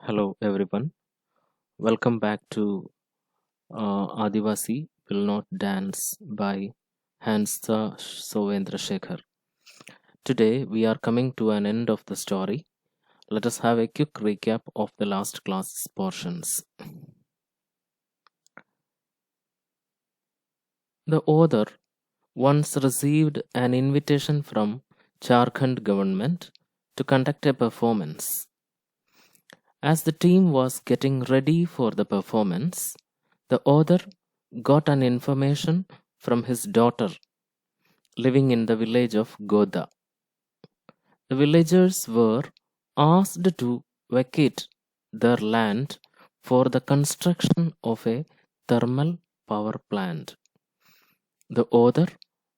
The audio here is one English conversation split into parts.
Hello everyone. Welcome back to Adivasi Will Not Dance by Hansa Sovendra Shekhar. Today we are coming to an end of the story. Let us have a quick recap of the last class portions. The author once received an invitation from Jharkhand government to conduct a performance. As the team was getting ready for the performance, the author got an information from his daughter living in the village of Goda. The villagers were asked to vacate their land for the construction of a thermal power plant. The author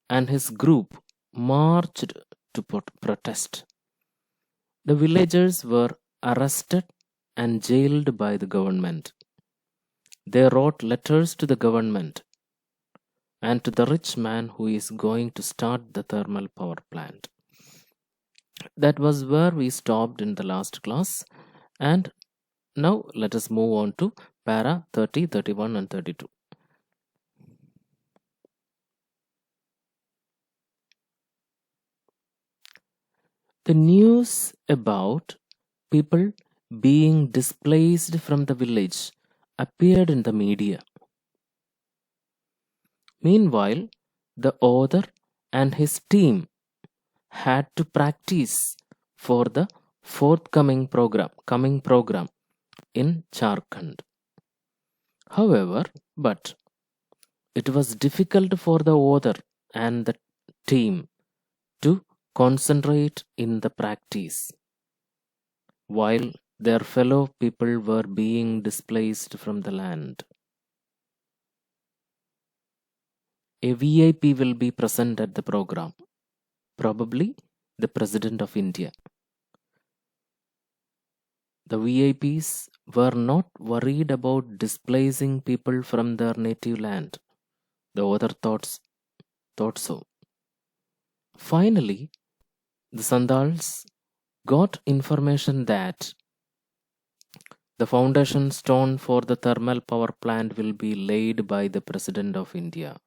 and his group marched to protest. The villagers were arrested and jailed by the government. They wrote letters to the government and to the rich man who is going to start the thermal power plant. That was where we stopped in the last class, and now let us move on to para 30, 31 and 32. The news about people being displaced from the village appeared in the media. Meanwhile, the author and his team had to practice for the forthcoming program in Jharkhand. However, but it was difficult for the author and the team to concentrate in the practice while their fellow people were being displaced from the land. A VIP will be present at the program, probably the President of India. The VIPs were not worried about displacing people from their native land. The author thought so. Finally, the Sandals got information that the foundation stone for the thermal power plant will be laid by the President of India.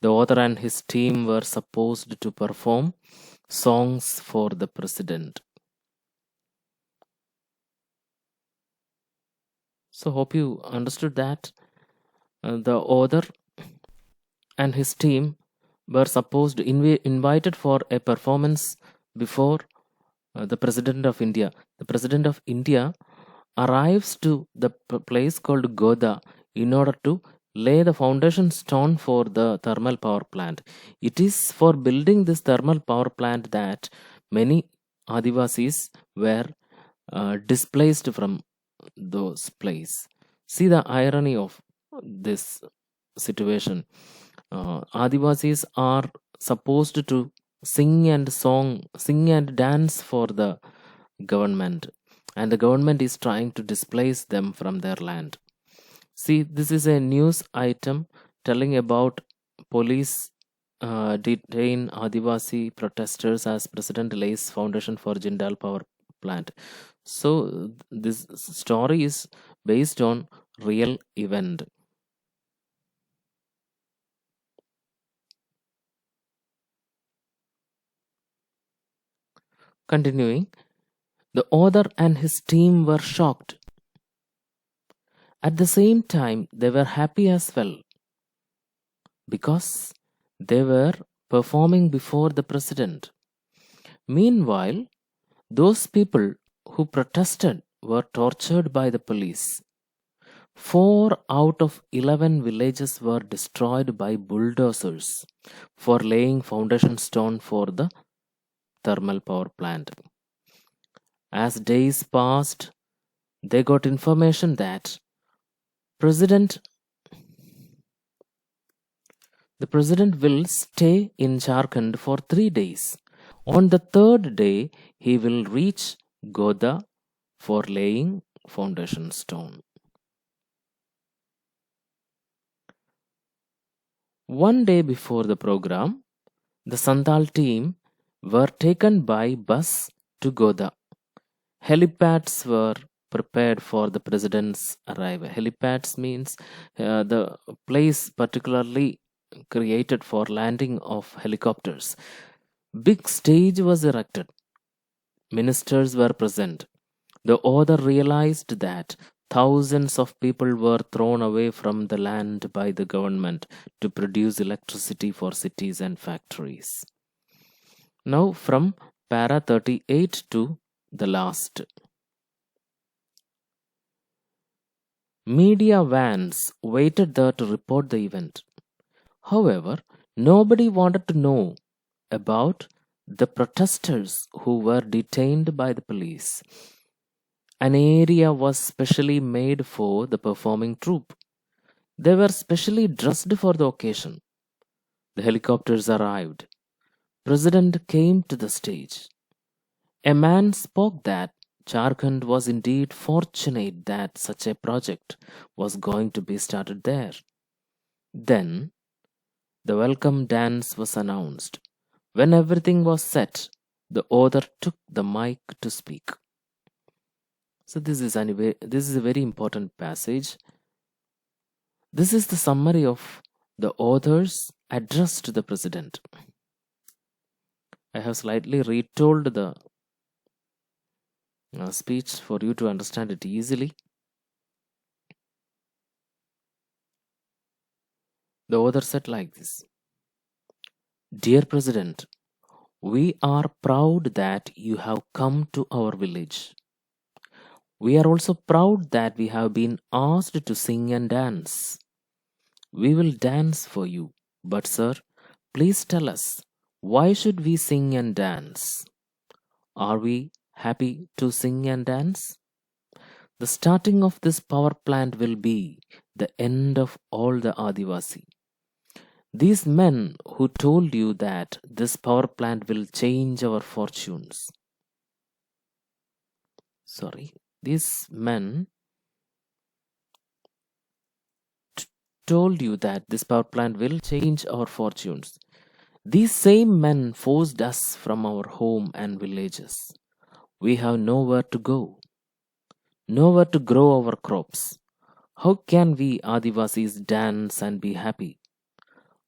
The author and his team were supposed to perform songs for the President. So, hope you understood that. The author and his team were supposed invited for a performance before the President of India. The President of India arrives to the place called Goda in order to lay the foundation stone for the thermal power plant. It is for building this thermal power plant that many Adivasis were displaced from those places. See the irony of this situation. Adivasis are supposed to sing and dance for the government, and the government is trying to displace them from their land. See, this is a news item telling about police detain Adivasi protesters as president lays foundation for Jindal power plant. So this story is based on real event. Continuing, the author and his team were shocked. At the same time, they were happy as well because they were performing before the president. Meanwhile, those people who protested were tortured by the police. 4 out of 11 villages were destroyed by bulldozers for laying foundation stone for the thermal power plant. As days passed, they got information that the president will stay in Jharkhand for 3 days. On the third day, he will reach Goda for laying foundation stone. One day before the program, the Santal team were taken by bus to Goda. Helipads were prepared for the president's arrival. Helipads means the place particularly created for landing of helicopters. Big stage was erected. Ministers were present. The author realized that thousands of people were thrown away from the land by the government to produce electricity for cities and factories. Now, from para 38 to the last. Media vans waited there to report the event. However, nobody wanted to know about the protesters who were detained by the police. An area was specially made for the performing troupe. They were specially dressed for the occasion. The helicopters arrived. President came to the stage. A man spoke that Jharkhand was indeed fortunate that such a project was going to be started there. Then the welcome dance was announced. When everything was set, the author took the mic to speak. So this is a very important passage. This is the summary of the author's address to the president. I have slightly retold the speech for you to understand it easily. The author said like this: Dear President, we are proud that you have come to our village. We are also proud that we have been asked to sing and dance. We will dance for you, but sir, please tell us, why should we sing and dance? Are we happy to sing and dance? The starting of this power plant will be the end of all the Adivasi. These men who told you that this power plant will change our fortunes. These men told you that this power plant will change our fortunes. These same men forced us from our home and villages. We have nowhere to go, nowhere to grow our crops. How can we Adivasis dance and be happy?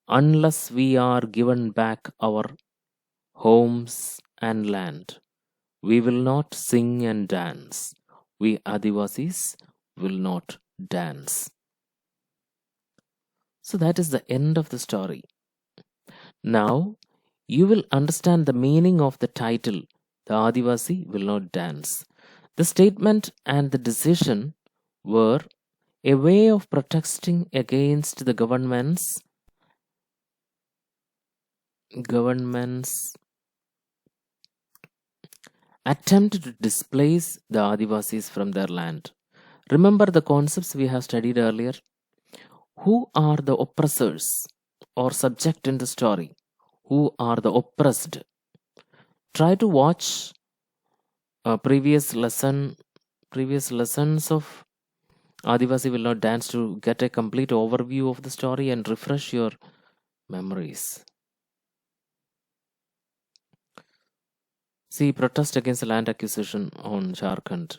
Unless we are given back our homes and land, we will not sing and dance. We Adivasis will not dance. So that is the end of the story. Now you will understand the meaning of the title, The Adivasi Will Not Dance. The statement and the decision were a way of protesting against the government's attempt to displace the Adivasis from their land. Remember the concepts we have studied earlier? Who are the oppressors or subject in the story? Who are the oppressed? Try to watch previous lessons of Adivasi Will Not Dance to get a complete overview of the story and refresh your memories. See, protest against the land acquisition on Jharkhand.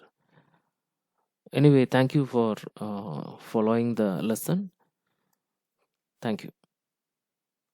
Anyway, thank you for following the lesson. Thank you.